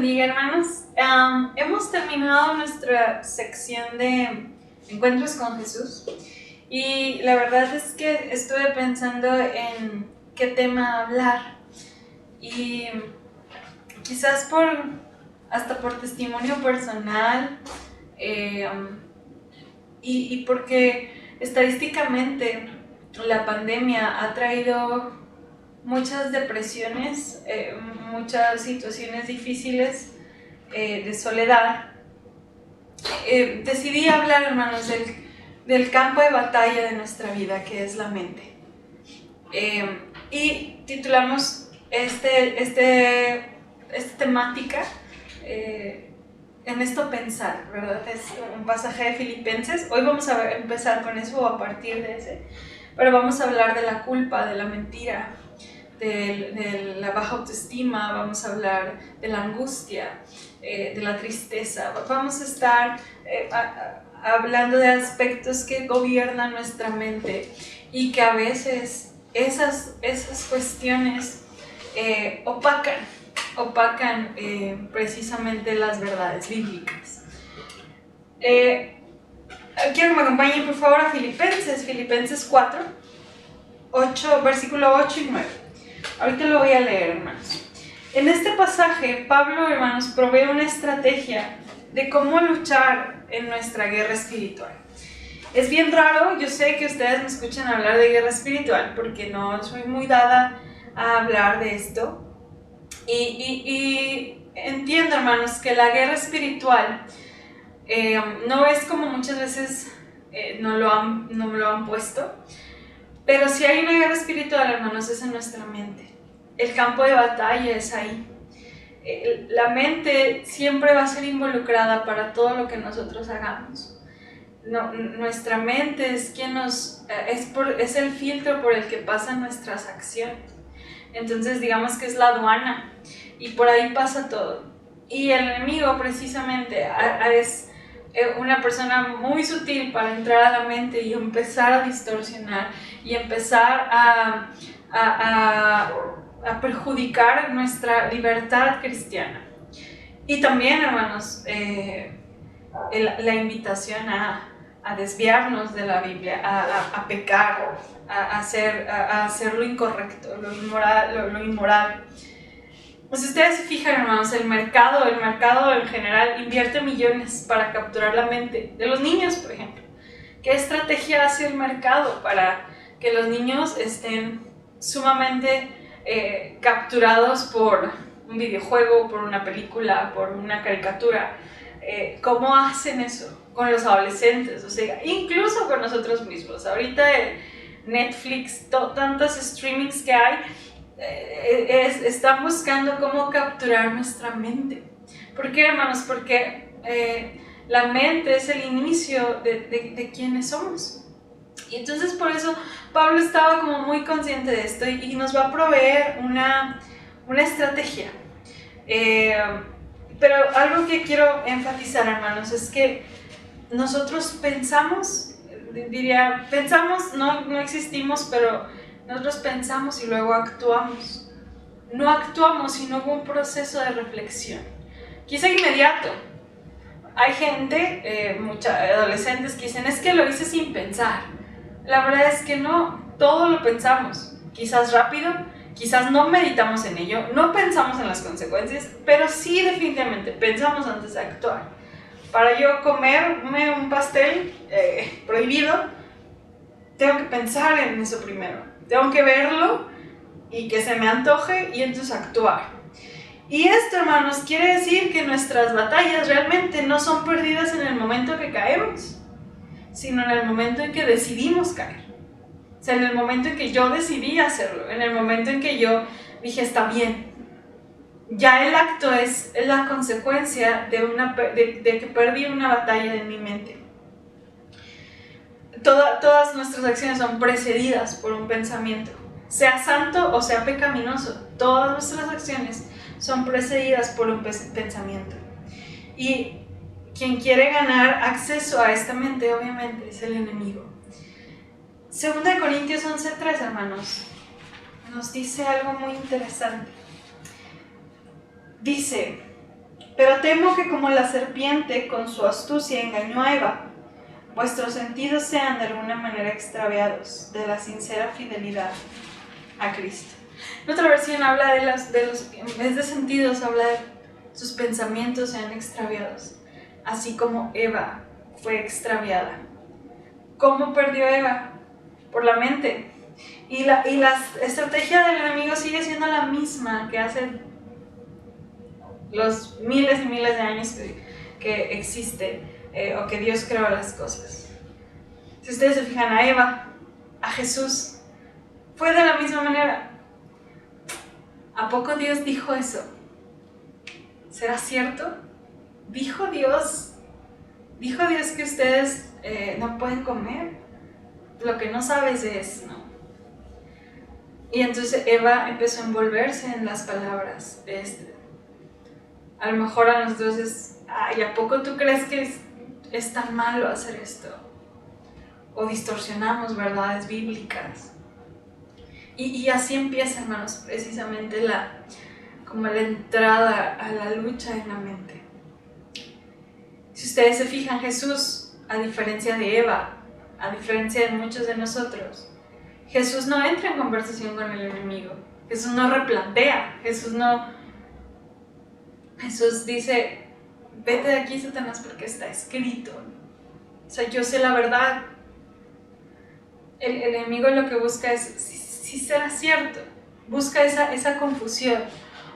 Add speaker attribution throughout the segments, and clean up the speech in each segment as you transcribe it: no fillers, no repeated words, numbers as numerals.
Speaker 1: bendiga, hermanos. Hemos terminado nuestra sección de encuentros con Jesús y la verdad es que estuve pensando en qué tema hablar y quizás hasta por testimonio personal y porque estadísticamente la pandemia ha traído muchas depresiones, muchas situaciones difíciles de soledad. Decidí hablar, hermanos, del campo de batalla de nuestra vida, que es la mente. Y titulamos esta temática en esto pensar, ¿verdad? Es un pasaje de Filipenses. Hoy vamos a empezar con eso o a partir de ese, pero vamos a hablar de la culpa, de la mentira, de la baja autoestima, vamos a hablar de la angustia, de la tristeza. Vamos a estar hablando de aspectos que gobiernan nuestra mente y que a veces esas cuestiones opacan precisamente las verdades bíblicas. Quiero que me acompañen por favor a Filipenses 4, versículo 8 y 9. Ahorita lo voy a leer, hermanos. En este pasaje, Pablo, hermanos, provee una estrategia de cómo luchar en nuestra guerra espiritual. Es bien raro, yo sé que ustedes me escuchan hablar de guerra espiritual porque no soy muy dada a hablar de esto. Y entiendo, hermanos, que la guerra espiritual no es como muchas veces no me lo han puesto. Pero si hay una guerra espiritual, hermanos, es en nuestra mente. El campo de batalla es ahí. La mente siempre va a ser involucrada para todo lo que nosotros hagamos. Nuestra mente es quien es el filtro por el que pasan nuestras acciones. Entonces, digamos que es la aduana y por ahí pasa todo. Y el enemigo, precisamente, es una persona muy sutil para entrar a la mente y empezar a distorsionar y empezar a perjudicar nuestra libertad cristiana. Y también, hermanos, la invitación a desviarnos de la Biblia, a pecar, a hacer lo incorrecto, lo inmoral. Pues ustedes se fijan, hermanos, el mercado en general invierte millones para capturar la mente de los niños, por ejemplo. ¿Qué estrategia hace el mercado para que los niños estén sumamente capturados por un videojuego, por una película, por una caricatura? ¿Cómo hacen eso con los adolescentes? O sea, incluso con nosotros mismos. Ahorita Netflix, tantos streamings que hay, están buscando cómo capturar nuestra mente. ¿Por qué, hermanos? Porque la mente es el inicio de quienes somos. Y entonces por eso Pablo estaba como muy consciente de esto y nos va a proveer una estrategia. Pero algo que quiero enfatizar, hermanos, es que nosotros pensamos, no existimos, pero nosotros pensamos y luego actuamos. No actuamos si no hubo un proceso de reflexión. Quizá inmediato. Hay gente, muchos adolescentes que dicen, es que lo hice sin pensar. La verdad es que no, todo lo pensamos. Quizás rápido, quizás no meditamos en ello, no pensamos en las consecuencias, pero sí definitivamente pensamos antes de actuar. Para yo comerme un pastel prohibido, tengo que pensar en eso primero. Tengo que verlo y que se me antoje y entonces actuar. Y esto, hermanos, quiere decir que nuestras batallas realmente no son perdidas en el momento que caemos, sino en el momento en que decidimos caer. O sea, en el momento en que yo decidí hacerlo, en el momento en que yo dije, está bien. Ya el acto es la consecuencia de que perdí una batalla en mi mente. Todas nuestras acciones son precedidas por un pensamiento. Sea santo o sea pecaminoso, todas nuestras acciones son precedidas por un pensamiento. Y quien quiere ganar acceso a esta mente, obviamente, es el enemigo. 2 Corintios 11:3, hermanos, nos dice algo muy interesante. Dice, Pero temo que como la serpiente con su astucia engañó a Eva, vuestros sentidos sean de alguna manera extraviados de la sincera fidelidad a Cristo. En otra versión habla de los, en vez de sentidos, habla de sus pensamientos sean extraviados, así como Eva fue extraviada. ¿Cómo perdió Eva? Por la mente. Y la estrategia del enemigo sigue siendo la misma que hace los miles y miles de años que existe o que Dios creó las cosas. Si ustedes se fijan, a Eva, a Jesús, fue de la misma manera. ¿A poco Dios dijo eso? ¿Será cierto? ¿Dijo Dios que ustedes no pueden comer? Lo que no sabes es, ¿no? Y entonces Eva empezó a envolverse en las palabras. A lo mejor a nosotros es, ay, ¿a poco tú crees que es tan malo hacer esto? O distorsionamos verdades bíblicas. Y así empieza, hermanos, precisamente como la entrada a la lucha en la mente. Si ustedes se fijan, Jesús, a diferencia de Eva, a diferencia de muchos de nosotros, Jesús no entra en conversación con el enemigo. Jesús no replantea. Jesús dice, vete de aquí, Satanás, porque está escrito. O sea, yo sé la verdad. El enemigo lo que busca es, si será cierto, busca esa confusión,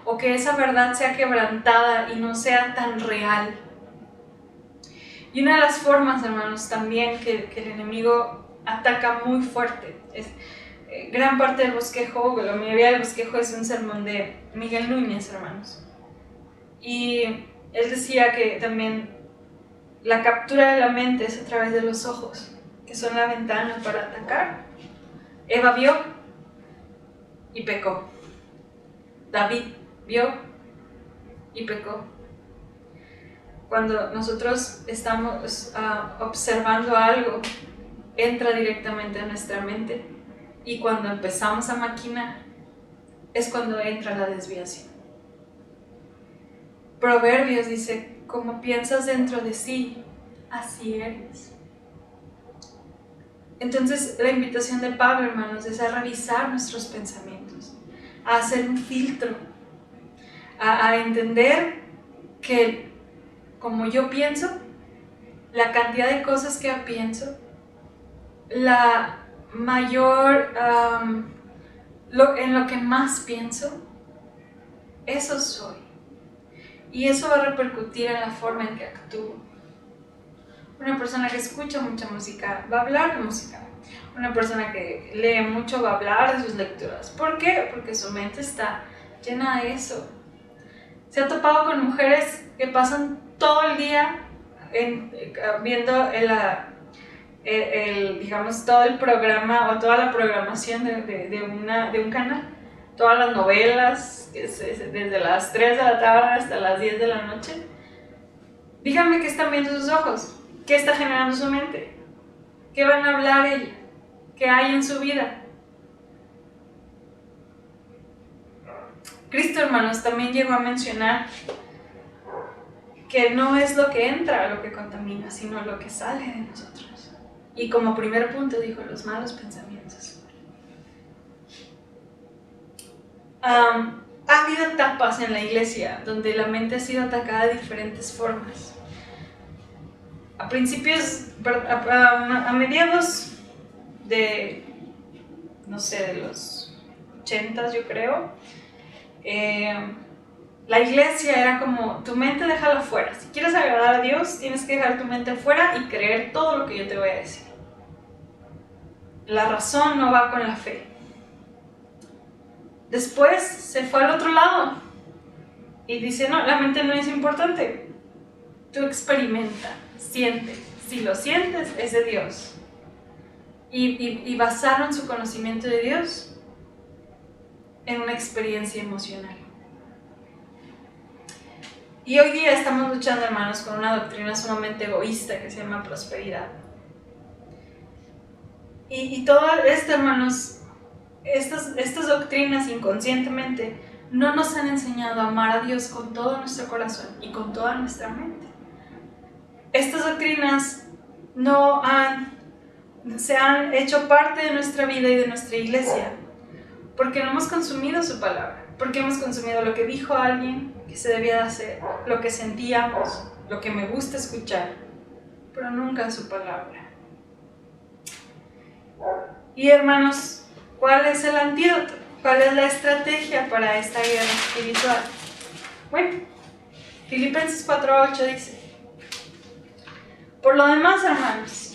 Speaker 1: o que esa verdad sea quebrantada y no sea tan real. Y una de las formas, hermanos, también que el enemigo ataca muy fuerte es gran parte del bosquejo, la mayoría del bosquejo es un sermón de Miguel Núñez, hermanos. Y él decía que también la captura de la mente es a través de los ojos, que son la ventana para atacar. Eva vio y pecó. David vio y pecó. Cuando nosotros estamos observando algo, entra directamente a nuestra mente, y cuando empezamos a maquinar es cuando entra la desviación. Proverbios dice, como piensas dentro de sí, así eres. Entonces la invitación de Pablo, hermanos, es a revisar nuestros pensamientos, a hacer un filtro, a entender que como yo pienso, la cantidad de cosas que pienso, la mayor, en lo que más pienso, eso soy. Y eso va a repercutir en la forma en que actúo. Una persona que escucha mucha música va a hablar de música. Una persona que lee mucho va a hablar de sus lecturas. ¿Por qué? Porque su mente está llena de eso. Se ha topado con mujeres que pasan todo el día viendo digamos, todo el programa o toda la programación de un canal. Todas las novelas, desde las 3 de la tarde hasta las 10 de la noche. Díganme qué están viendo sus ojos, qué está generando su mente, qué van a hablar ella, qué hay en su vida. Cristo, hermanos, también llegó a mencionar que no es lo que entra lo que contamina, sino lo que sale de nosotros. Y como primer punto dijo, los malos pensamientos. Ha habido etapas en la iglesia donde la mente ha sido atacada de diferentes formas. A principios, a mediados de, no sé, de los 80s, yo creo, la iglesia era como, tu mente déjala fuera. Si quieres agradar a Dios, tienes que dejar tu mente fuera y creer todo lo que yo te voy a decir. La razón no va con la fe. Después se fue al otro lado y dice, no, la mente no es importante. Tú experimenta, siente. Si lo sientes, es de Dios. Y basaron su conocimiento de Dios en una experiencia emocional. Y hoy día estamos luchando, hermanos, con una doctrina sumamente egoísta que se llama prosperidad. Y todo esto, hermanos, estas doctrinas inconscientemente no nos han enseñado a amar a Dios con todo nuestro corazón y con toda nuestra mente. Estas doctrinas se han hecho parte de nuestra vida y de nuestra iglesia porque no hemos consumido su palabra, porque hemos consumido lo que dijo alguien que se debía de hacer, lo que sentíamos, lo que me gusta escuchar, pero nunca su palabra. Y hermanos, ¿cuál es el antídoto? ¿Cuál es la estrategia para esta guerra espiritual? Bueno, Filipenses 4:8 dice: por lo demás, hermanos,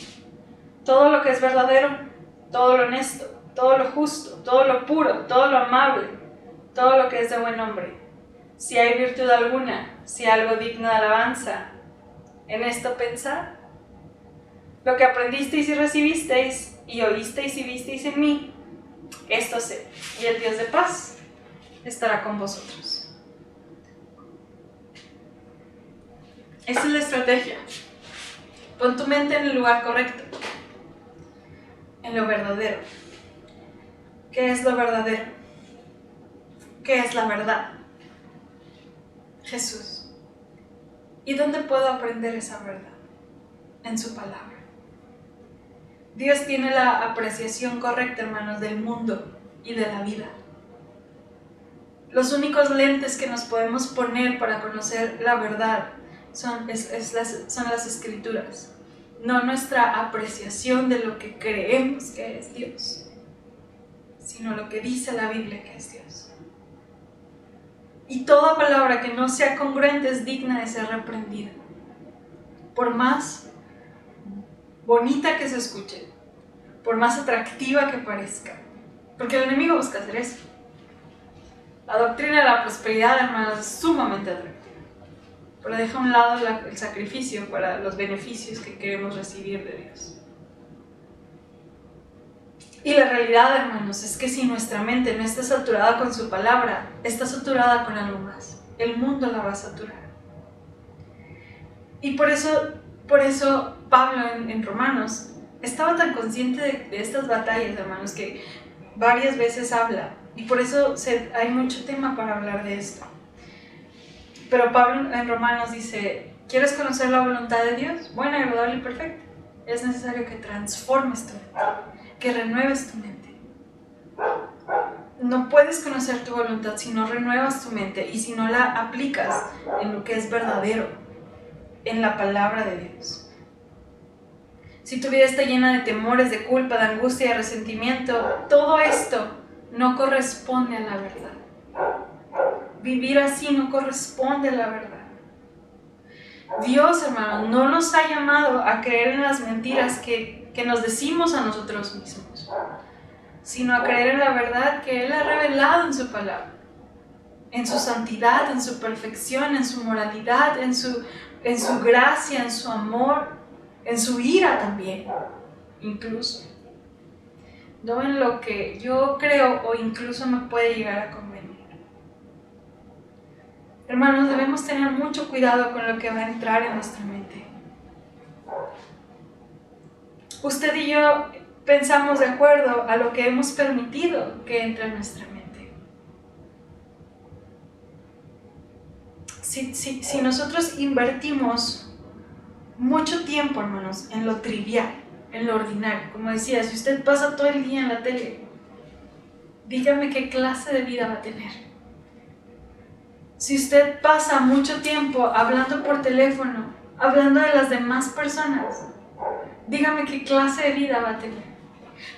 Speaker 1: todo lo que es verdadero, todo lo honesto, todo lo justo, todo lo puro, todo lo amable, todo lo que es de buen nombre, si hay virtud alguna, si algo digno de alabanza, en esto pensad. Lo que aprendisteis y recibisteis, y oísteis y visteis en mí, esto sé, y el Dios de paz estará con vosotros. Esa es la estrategia. Pon tu mente en el lugar correcto, en lo verdadero. ¿Qué es lo verdadero? ¿Qué es la verdad? Jesús. ¿Y dónde puedo aprender esa verdad? En su palabra. Dios tiene la apreciación correcta, hermanos, del mundo y de la vida. Los únicos lentes que nos podemos poner para conocer la verdad son las escrituras, no nuestra apreciación de lo que creemos que es Dios, sino lo que dice la Biblia que es Dios. Y toda palabra que no sea congruente es digna de ser reprendida, por más bonita que se escuche, por más atractiva que parezca, porque el enemigo busca hacer eso. La doctrina de la prosperidad, hermanos, es sumamente atractiva, pero deja a un lado el sacrificio para los beneficios que queremos recibir de Dios. Y la realidad, hermanos, es que si nuestra mente no está saturada con su palabra, está saturada con algo más. El mundo la va a saturar. Y por eso Pablo en Romanos estaba tan consciente de estas batallas, hermanos, que varias veces habla. Y por eso hay mucho tema para hablar de esto. Pero Pablo en Romanos dice: ¿quieres conocer la voluntad de Dios? Buena, agradable y perfecta. Es necesario que transformes tu mente, que renueves tu mente. No puedes conocer tu voluntad si no renuevas tu mente y si no la aplicas en lo que es verdadero, en la palabra de Dios. Si tu vida está llena de temores, de culpa, de angustia, de resentimiento, todo esto no corresponde a la verdad. Vivir así no corresponde a la verdad. Dios, hermano, no nos ha llamado a creer en las mentiras que nos decimos a nosotros mismos, sino a creer en la verdad que Él ha revelado en su palabra, en su santidad, en su perfección, en su moralidad, en su gracia, en su amor, en su ira también, incluso. No en lo que yo creo o incluso me puede llegar a convenir. Hermanos, debemos tener mucho cuidado con lo que va a entrar en nuestra mente. Usted y yo pensamos de acuerdo a lo que hemos permitido que entre en nuestra mente. Si nosotros invertimos mucho tiempo, hermanos, en lo trivial, en lo ordinario, como decía, si usted pasa todo el día en la tele, dígame qué clase de vida va a tener. Si usted pasa mucho tiempo hablando por teléfono, hablando de las demás personas, dígame qué clase de vida va a tener.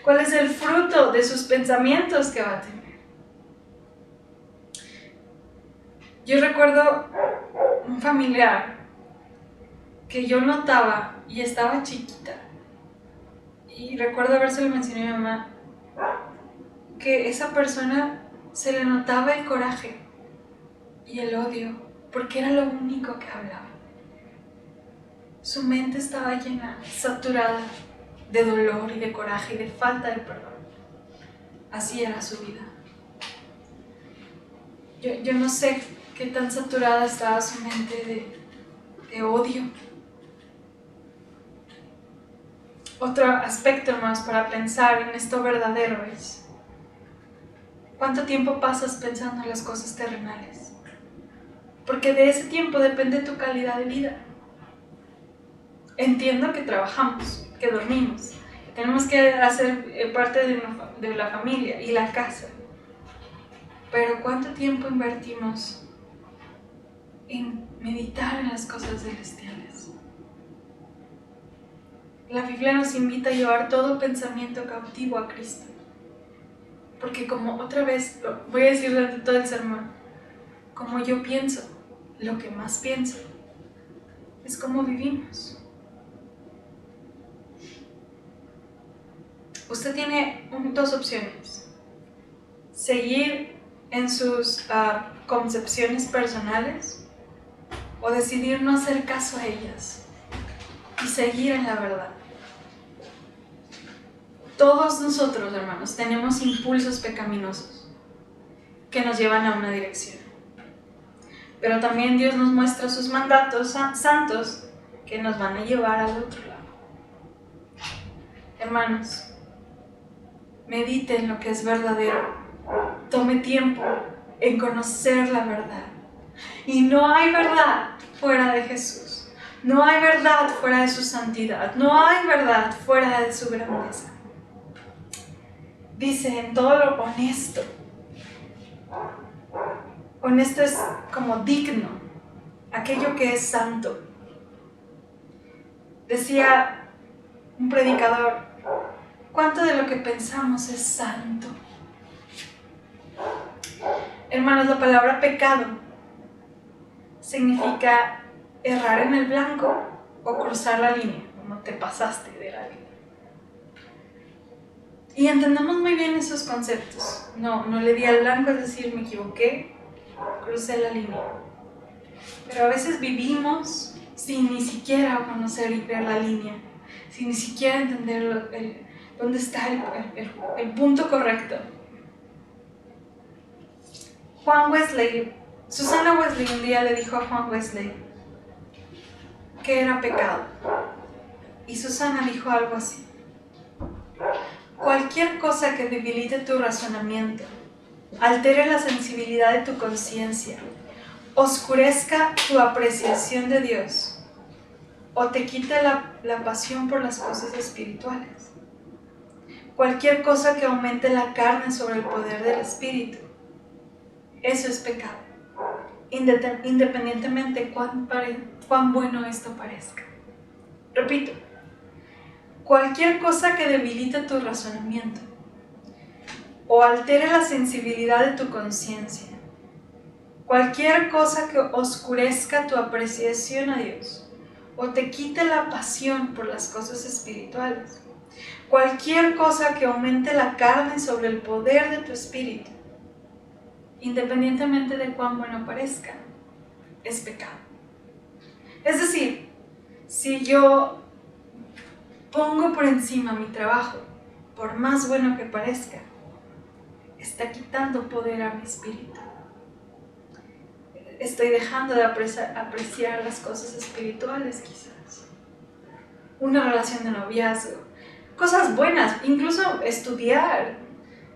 Speaker 1: ¿Cuál es el fruto de sus pensamientos que va a tener? Yo recuerdo un familiar que yo notaba y estaba chiquita. Y recuerdo habérselo mencionado a mi mamá, que esa persona se le notaba el coraje y el odio, porque era lo único que hablaba. Su mente estaba llena, saturada de dolor y de coraje y de falta de perdón. Así era su vida. Yo no sé qué tan saturada estaba su mente de odio. Otro aspecto más para pensar en esto verdadero es: ¿Cuánto tiempo pasas pensando en las cosas terrenales? Porque de ese tiempo depende tu calidad de vida. Entiendo que trabajamos, que dormimos, que tenemos que hacer parte de la familia y la casa. Pero ¿cuánto tiempo invertimos en meditar en las cosas celestiales? La Biblia nos invita a llevar todo pensamiento cautivo a Cristo. Porque como otra vez, voy a decir durante todo el sermón, como yo pienso, lo que más pienso, es cómo vivimos. Usted tiene dos opciones: seguir en sus concepciones personales o decidir no hacer caso a ellas y seguir en la verdad. Todos nosotros, hermanos, tenemos impulsos pecaminosos que nos llevan a una dirección. Pero también Dios nos muestra sus mandatos santos que nos van a llevar al otro lado. Hermanos, medite en lo que es verdadero. Tome tiempo en conocer la verdad. Y no hay verdad fuera de Jesús. No hay verdad fuera de su santidad. No hay verdad fuera de su grandeza. Dice en todo lo honesto. Honesto es como digno, aquello que es santo. Decía un predicador, ¿cuánto de lo que pensamos es santo? Hermanos, la palabra pecado significa errar en el blanco o cruzar la línea, como te pasaste de la línea. Y entendemos muy bien esos conceptos. No le di al blanco, es decir, me equivoqué, crucé la línea. Pero a veces vivimos sin ni siquiera conocer y ver la línea, sin ni siquiera entender dónde está el punto correcto. Susana Wesley un día le dijo a Juan Wesley que era pecado. Y Susana dijo algo así: cualquier cosa que debilite tu razonamiento, altere la sensibilidad de tu conciencia, oscurezca tu apreciación de Dios o te quite la pasión por las cosas espirituales. Cualquier cosa que aumente la carne sobre el poder del Espíritu, eso es pecado, independientemente cuán bueno esto parezca. Repito, cualquier cosa que debilite tu razonamiento o altere la sensibilidad de tu conciencia, cualquier cosa que oscurezca tu apreciación a Dios o te quite la pasión por las cosas espirituales, cualquier cosa que aumente la carne sobre el poder de tu espíritu, independientemente de cuán bueno parezca, es pecado. Es decir, si yo pongo por encima mi trabajo, por más bueno que parezca, está quitando poder a mi espíritu. Estoy dejando de apreciar las cosas espirituales, quizás. Una relación de noviazgo, cosas buenas, incluso estudiar.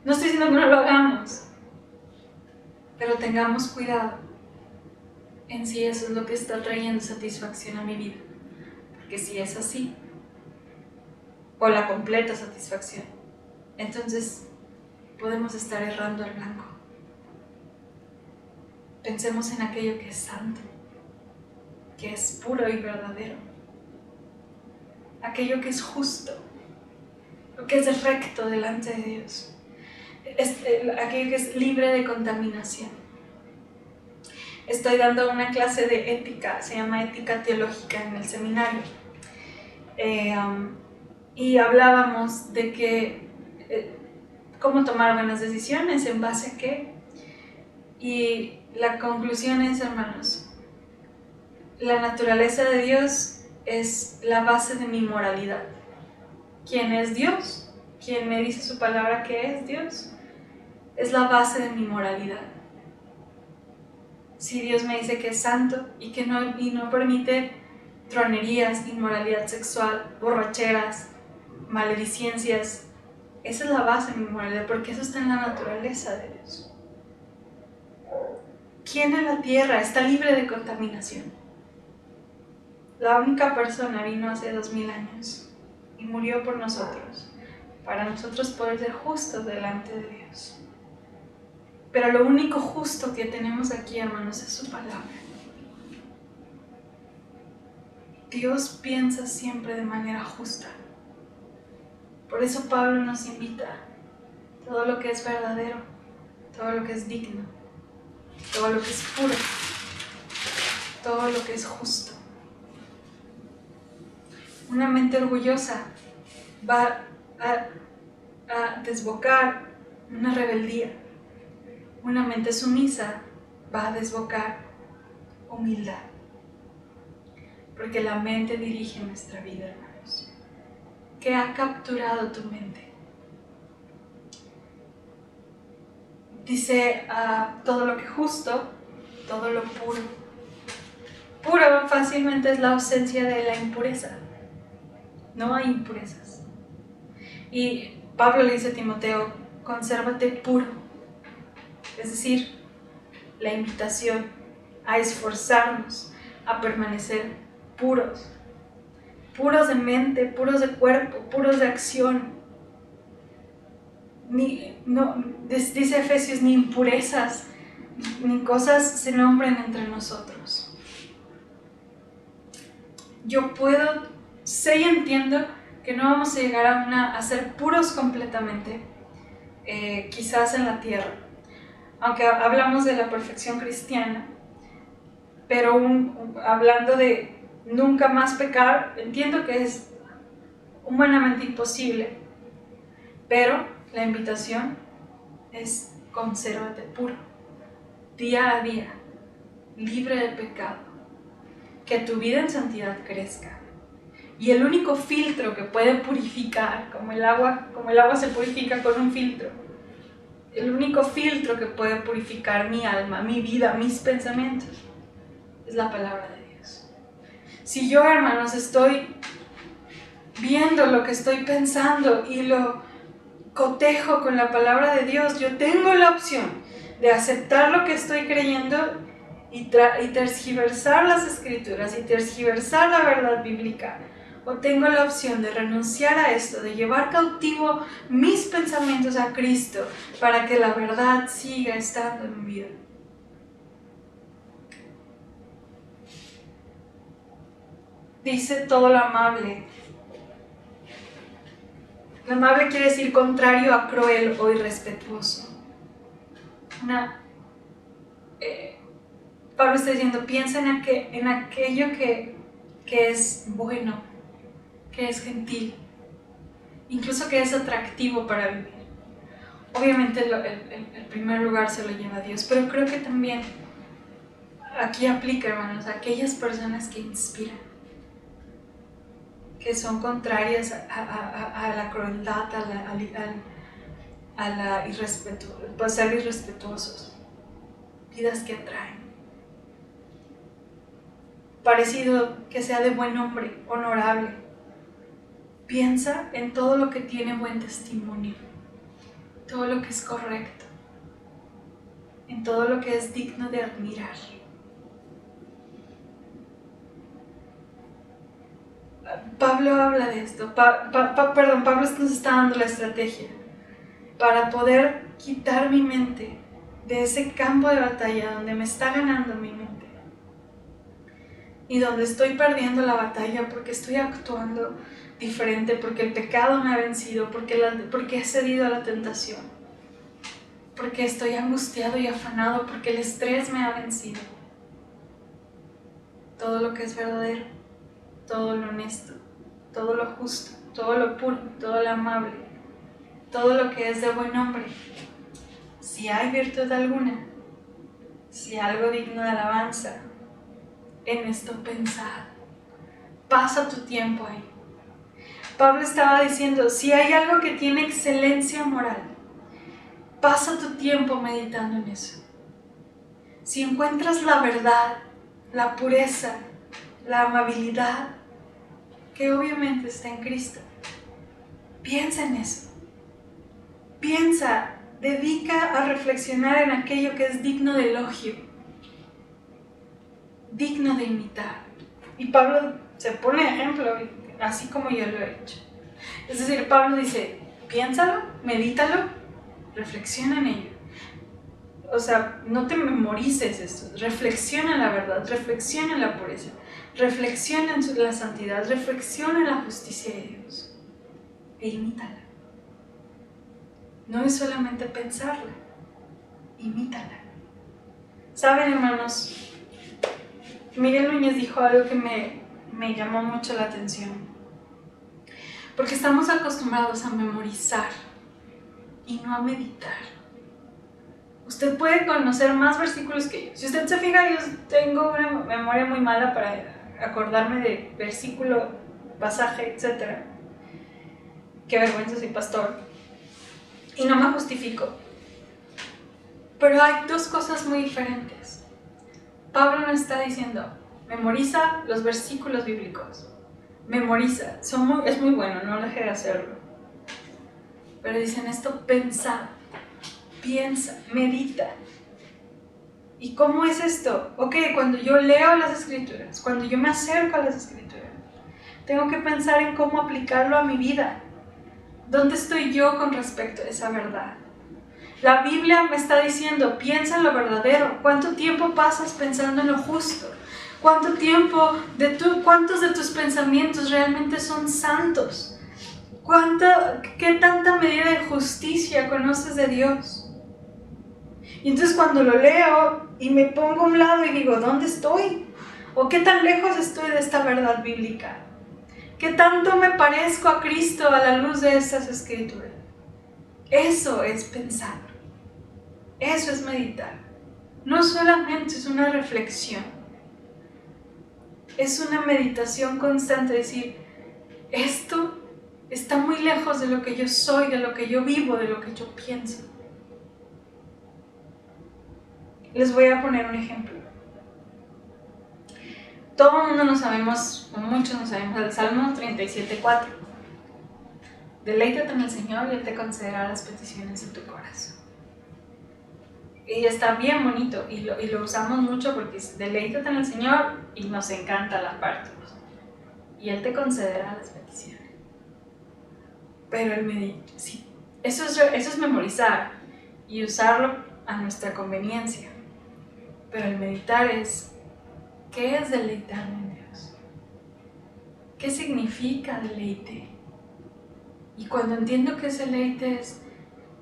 Speaker 1: No estoy diciendo que no lo hagamos, pero tengamos cuidado en si eso es lo que está trayendo satisfacción a mi vida. Porque si es así, o la completa satisfacción, entonces podemos estar errando al blanco. Pensemos en aquello que es santo, que es puro y verdadero, aquello que es justo, lo que es recto delante de Dios, aquello que es libre de contaminación. Estoy dando una clase de ética, se llama ética teológica en el seminario, y hablábamos de que cómo tomar buenas decisiones, en base a qué. Y la conclusión es, hermanos, la naturaleza de Dios es la base de mi moralidad. ¿Quién es Dios? ¿Quién me dice su palabra que es Dios? Es la base de mi moralidad. Si Dios me dice que es santo y que no permite tronerías, inmoralidad sexual, borracheras, maledicencias, Esa es la base de mi moralidad, porque eso está en la naturaleza de Dios. ¿Quién en la tierra está libre de contaminación? La única persona vino hace 2000 años y murió por nosotros, para nosotros poder ser justos delante de Dios. Pero lo único justo que tenemos aquí, hermanos, es su palabra. Dios piensa siempre de manera justa. Por eso Pablo nos invita a todo lo que es verdadero, todo lo que es digno, todo lo que es puro, todo lo que es justo. Una mente orgullosa va a desbocar una rebeldía. Una mente sumisa va a desbocar humildad. Porque la mente dirige nuestra vida, hermanos. ¿Qué ha capturado tu mente? Dice todo lo que es justo, todo lo puro. Puro fácilmente es la ausencia de la impureza. No hay impurezas. Y Pablo le dice a Timoteo, consérvate puro. Es decir, la invitación a esforzarnos, a permanecer puros. Puros de mente, puros de cuerpo, puros de acción. Dice Efesios, ni impurezas, ni cosas se nombren entre nosotros. Yo sé y entiendo que no vamos a llegar a ser puros completamente, quizás en la tierra, aunque hablamos de la perfección cristiana, pero hablando de nunca más pecar, entiendo que es humanamente imposible, pero la invitación es consérvate puro, día a día, libre de pecado, que tu vida en santidad crezca. Y el único filtro que puede purificar, como el agua se purifica con un filtro, el único filtro que puede purificar mi alma, mi vida, mis pensamientos, es la palabra de Dios. Si yo, hermanos, estoy viendo lo que estoy pensando y lo cotejo con la palabra de Dios, yo tengo la opción de aceptar lo que estoy creyendo y tergiversar las escrituras y tergiversar la verdad bíblica, o tengo la opción de renunciar a esto, de llevar cautivo mis pensamientos a Cristo para que la verdad siga estando en mi vida. Dice todo lo amable. Lo amable quiere decir contrario a cruel o irrespetuoso. Pablo está diciendo, piensa en aquello que es bueno, que es gentil, incluso que es atractivo para vivir. Obviamente el primer lugar se lo lleva a Dios, pero creo que también aquí aplica, hermanos, a aquellas personas que inspiran, que son contrarias a la crueldad, a la pues ser irrespetuosos, vidas que atraen. Parecido que sea de buen hombre, honorable. Piensa en todo lo que tiene buen testimonio, todo lo que es correcto, en todo lo que es digno de admirar. Pablo habla de esto, Pablo nos está dando la estrategia para poder quitar mi mente de ese campo de batalla donde me está ganando mi mente y donde estoy perdiendo la batalla porque estoy actuando diferente, porque el pecado me ha vencido, porque he cedido a la tentación, porque estoy angustiado y afanado, porque el estrés me ha vencido. Todo lo que es verdadero, todo lo honesto, todo lo justo, todo lo puro, todo lo amable, todo lo que es de buen nombre. Si hay virtud alguna, si algo digno de alabanza, en esto pensad. Pasa tu tiempo ahí. Pablo estaba diciendo, si hay algo que tiene excelencia moral, pasa tu tiempo meditando en eso. Si encuentras la verdad, la pureza, la amabilidad, que obviamente está en Cristo, piensa en eso. piensa, dedica a reflexionar en aquello que es digno de elogio, digno de imitar. Y Pablo se pone ejemplo, así como yo lo he hecho. Es decir, Pablo dice, piénsalo, medítalo, reflexiona en ello. O sea, no te memorices esto, reflexiona en la verdad, reflexiona en la pureza, reflexiona en la santidad, reflexiona en la justicia de Dios e imítala. No es solamente pensarla, imítala. ¿Saben, hermanos? Miguel Núñez dijo algo que me llamó mucho la atención. Porque estamos acostumbrados a memorizar y no a meditar. Usted puede conocer más versículos que yo. Si usted se fija, yo tengo una memoria muy mala para acordarme de versículo, pasaje, etc. Qué vergüenza, soy pastor. Y no me justifico. Pero hay dos cosas muy diferentes. Pablo no está diciendo, memoriza los versículos bíblicos. Memoriza. Es muy bueno, no deje de hacerlo. Pero dicen esto, piensa, medita. ¿Y cómo es esto? Ok, cuando yo leo las escrituras, cuando yo me acerco a las escrituras, tengo que pensar en cómo aplicarlo a mi vida. ¿Dónde estoy yo con respecto a esa verdad? La Biblia me está diciendo, piensa en lo verdadero. ¿Cuánto tiempo pasas pensando en lo justo? ¿Cuántos de tus pensamientos realmente son santos? ¿Qué tanta medida de justicia conoces de Dios? Y entonces cuando lo leo y me pongo a un lado y digo, ¿dónde estoy? ¿O qué tan lejos estoy de esta verdad bíblica? ¿Qué tanto me parezco a Cristo a la luz de estas escrituras? Eso es pensar. Eso es meditar. No solamente es una reflexión. Es una meditación constante, decir, esto está muy lejos de lo que yo soy, de lo que yo vivo, de lo que yo pienso. Les voy a poner un ejemplo. Todo el mundo nos sabemos, o muchos nos sabemos, el Salmo 37:4. Deleítate en el Señor y Él te concederá las peticiones de tu corazón. Y está bien bonito, y lo usamos mucho porque es deleítate en el Señor y nos encanta la parte. Y Él te concederá las peticiones. Pero sí, eso es memorizar y usarlo a nuestra conveniencia. Pero el meditar es, ¿qué es deleitarme en Dios? ¿Qué significa deleite? Y cuando entiendo que ese deleite es,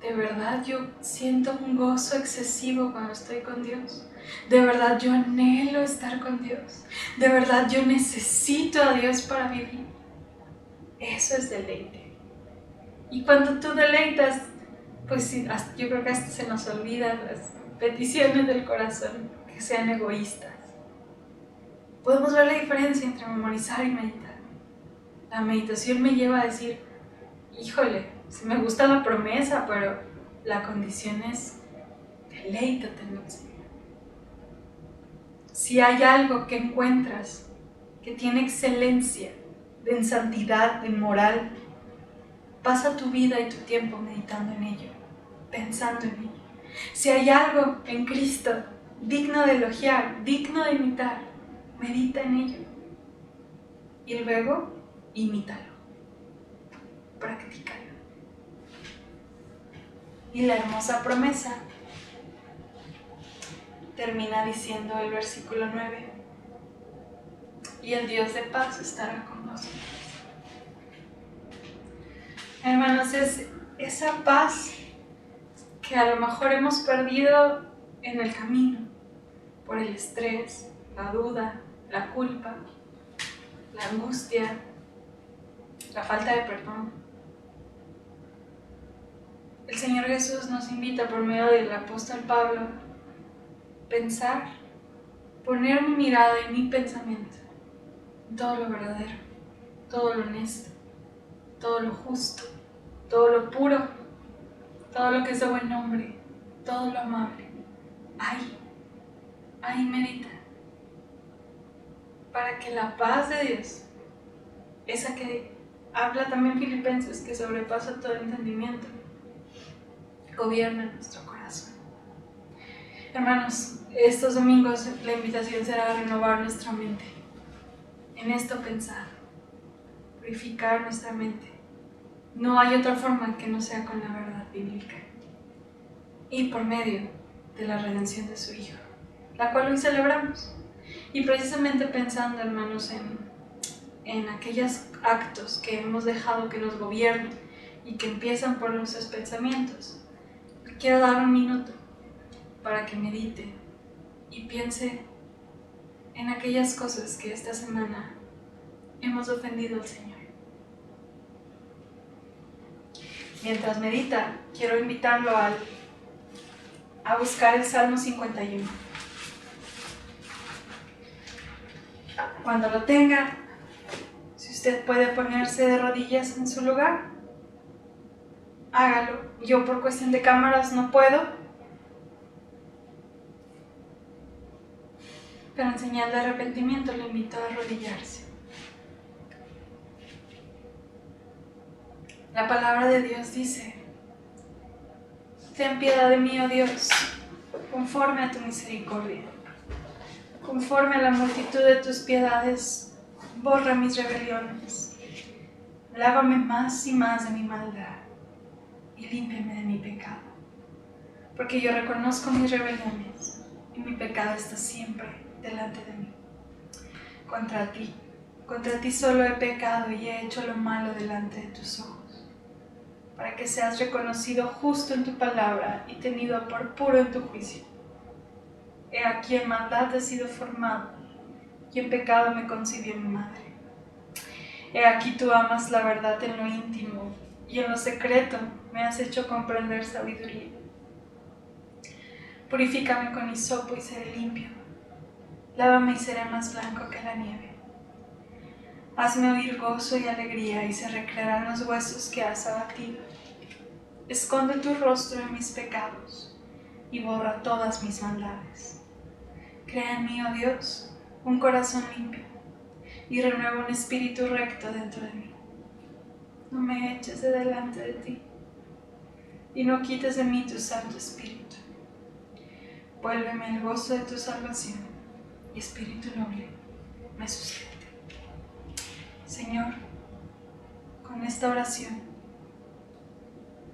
Speaker 1: de verdad yo siento un gozo excesivo cuando estoy con Dios. De verdad yo anhelo estar con Dios. De verdad yo necesito a Dios para vivir. Eso es deleite. Y cuando tú deleitas, pues sí, yo creo que hasta se nos olvidan las peticiones del corazón, que sean egoístas. Podemos ver la diferencia entre memorizar y meditar. La meditación me lleva a decir, híjole, sí me gusta la promesa, pero la condición es deleítate en el Señor. Si hay algo que encuentras que tiene excelencia en santidad, en moral, pasa tu vida y tu tiempo meditando en ello, pensando en ello. Si hay algo en Cristo digno de elogiar, digno de imitar, medita en ello. Y luego, imítalo, practícalo. Y la hermosa promesa termina diciendo el versículo 9, y el Dios de paz estará con nosotros. Hermanos, es esa paz que a lo mejor hemos perdido en el camino, por el estrés, la duda, la culpa, la angustia, la falta de perdón. El Señor Jesús nos invita por medio del apóstol Pablo a pensar, poner mi mirada y mi pensamiento en todo lo verdadero, todo lo honesto, todo lo justo, todo lo puro, todo lo que es de buen nombre, todo lo amable. Ahí medita. Para que la paz de Dios, esa que habla también Filipenses, que sobrepasa todo entendimiento, gobierna nuestro corazón. Hermanos, estos domingos la invitación será a renovar nuestra mente, en esto pensar, purificar nuestra mente. No hay otra forma que no sea con la verdad bíblica y por medio de la redención de su Hijo, la cual hoy celebramos. Y precisamente pensando, hermanos, en aquellos actos que hemos dejado que nos gobiernen y que empiezan por nuestros pensamientos, quiero dar un minuto para que medite y piense en aquellas cosas que esta semana hemos ofendido al Señor. Mientras medita, quiero invitarlo a buscar el Salmo 51. Cuando lo tenga, si usted puede ponerse de rodillas en su lugar, hágalo. Yo por cuestión de cámaras no puedo, pero en señal de arrepentimiento le invito a arrodillarse. La palabra de Dios dice: ten piedad de mí, oh Dios, conforme a tu misericordia. Conforme a la multitud de tus piedades, borra mis rebeliones. Lávame más y más de mi maldad y límpiame de mi pecado. Porque yo reconozco mis rebeliones y mi pecado está siempre delante de mí. Contra ti solo he pecado y he hecho lo malo delante de tus ojos, para que seas reconocido justo en tu palabra y tenido por puro en tu juicio. He aquí en maldad he sido formado, y en pecado me concibió mi madre. He aquí tú amas la verdad en lo íntimo, y en lo secreto me has hecho comprender sabiduría. Purifícame con hisopo y seré limpio. Lávame y seré más blanco que la nieve. Hazme oír gozo y alegría, y se recrearán los huesos que has abatido. Esconde tu rostro en mis pecados, y borra todas mis maldades. Crea en mí, oh Dios, un corazón limpio, y renueva un espíritu recto dentro de mí. No me eches de delante de ti, y no quites de mí tu Santo Espíritu. Vuélveme el gozo de tu salvación, y espíritu noble me sustente. Señor, con esta oración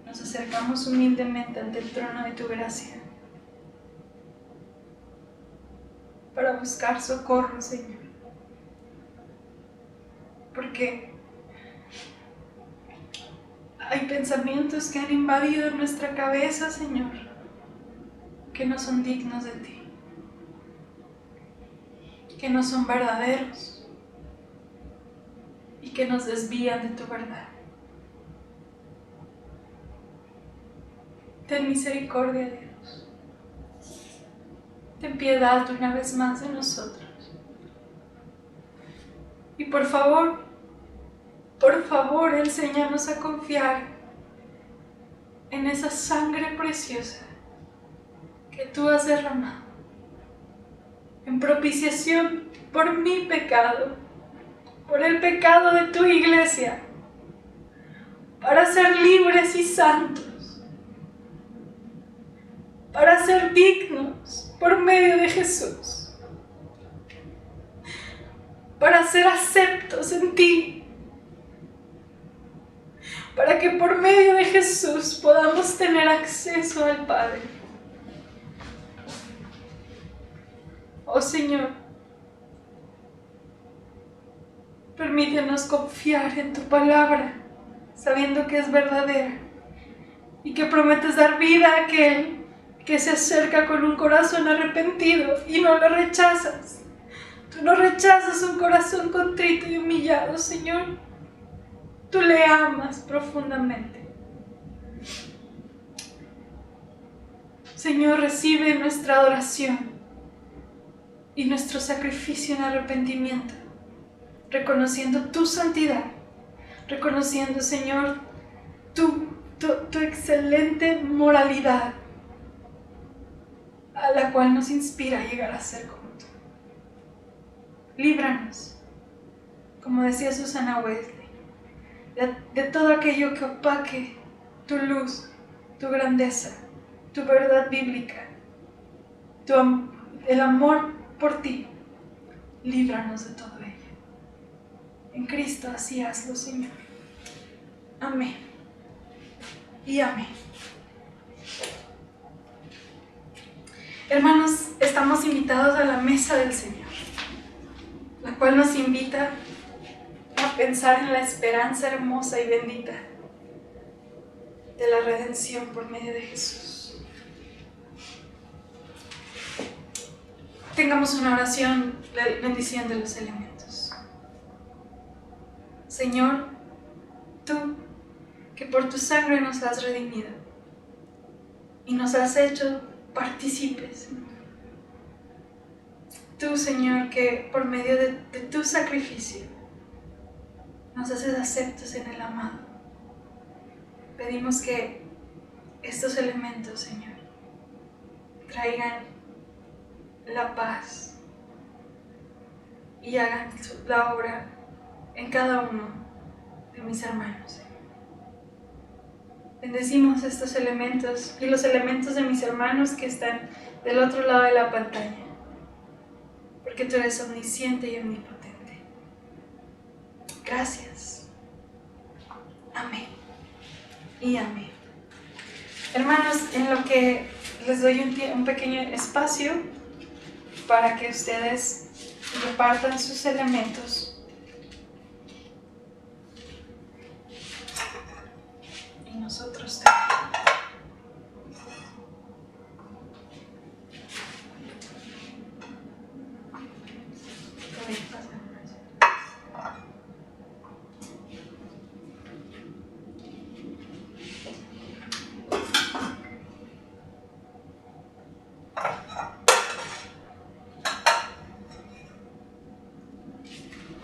Speaker 1: nos acercamos humildemente ante el trono de tu gracia para buscar socorro, Señor, porque hay pensamientos que han invadido nuestra cabeza, Señor, que no son dignos de ti, que no son verdaderos y que nos desvían de tu verdad. Ten misericordia, Dios. Ten piedad una vez más de nosotros. Y por favor, enséñanos a confiar en esa sangre preciosa que tú has derramado en propiciación por mi pecado, por el pecado de tu iglesia, para ser libres y santos, para ser dignos por medio de Jesús, para ser aceptos en ti, para que por medio de Jesús podamos tener acceso al Padre. Oh Señor, permítenos confiar en tu palabra, sabiendo que es verdadera y que prometes dar vida a aquel que se acerca con un corazón arrepentido y no lo rechazas. Tú no rechazas un corazón contrito y humillado, Señor. Tú le amas profundamente. Señor, recibe nuestra adoración y nuestro sacrificio en arrepentimiento, reconociendo tu santidad, reconociendo, Señor, tu excelente moralidad, a la cual nos inspira a llegar a ser como tú. Líbranos, como decía Susana Wesley, de todo aquello que opaque tu luz, tu grandeza, tu verdad bíblica, el amor por ti. Líbranos de todo ello. En Cristo así hazlo, Señor. Amén. Y amén. Hermanos, estamos invitados a la mesa del Señor, la cual nos invita a pensar en la esperanza hermosa y bendita de la redención por medio de Jesús. Tengamos una oración de bendición de los elementos. Señor, tú que por tu sangre nos has redimido y nos has hecho partícipes. Tú, Señor, que por medio de tu sacrificio nos haces aceptos en el amado. Pedimos que estos elementos, Señor, traigan la paz y hagan la obra en cada uno de mis hermanos. Bendecimos estos elementos y los elementos de mis hermanos que están del otro lado de la pantalla, porque tú eres omnisciente y omnipotente. Gracias. Amén. Y amén. Hermanos, en lo que les doy un pequeño espacio para que ustedes repartan sus elementos. Y nosotros también.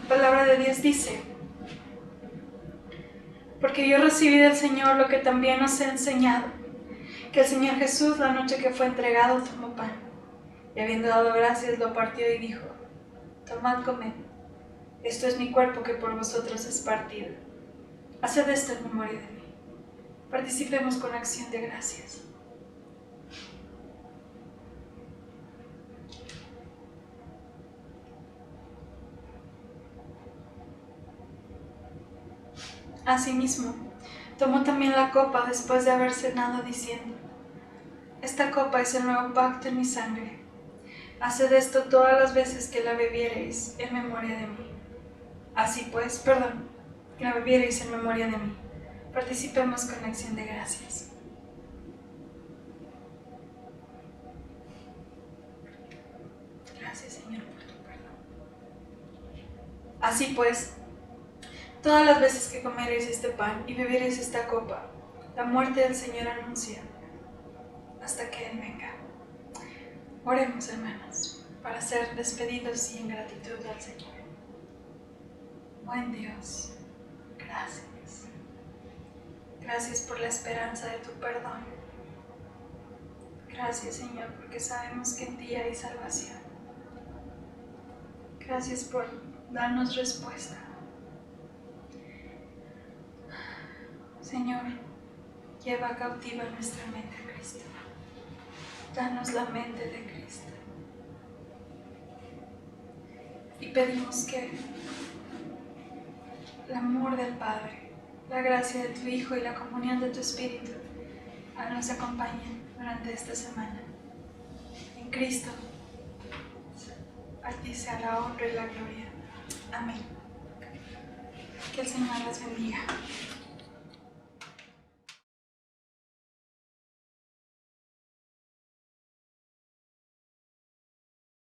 Speaker 1: La palabra de Dios dice: porque yo recibí del Señor lo que también os he enseñado, que el Señor Jesús, la noche que fue entregado, tomó pan, y habiendo dado gracias, lo partió y dijo: tomad, comed, esto es mi cuerpo que por vosotros es partido. Haced esto en memoria de mí. Participemos con acción de gracias. Asimismo, tomó también la copa después de haber cenado, diciendo: esta copa es el nuevo pacto en mi sangre. Haced esto todas las veces que la bebiereis en memoria de mí. Así pues, que la bebiereis en memoria de mí. Participemos con acción de gracias. Gracias, Señor, por tu perdón. Así pues, todas las veces que comeréis este pan y bebiereis esta copa, la muerte del Señor anuncia, hasta que Él venga. Oremos, hermanos, para ser despedidos y en gratitud al Señor. Buen Dios, gracias. Gracias por la esperanza de tu perdón. Gracias, Señor, porque sabemos que en ti hay salvación. Gracias por darnos respuesta. Señor, lleva cautiva nuestra mente a Cristo. Danos la mente de Cristo. Y pedimos que el amor del Padre, la gracia de tu Hijo y la comunión de tu Espíritu nos acompañen durante esta semana. En Cristo, a ti sea la honra y la gloria. Amén. Que el Señor les bendiga.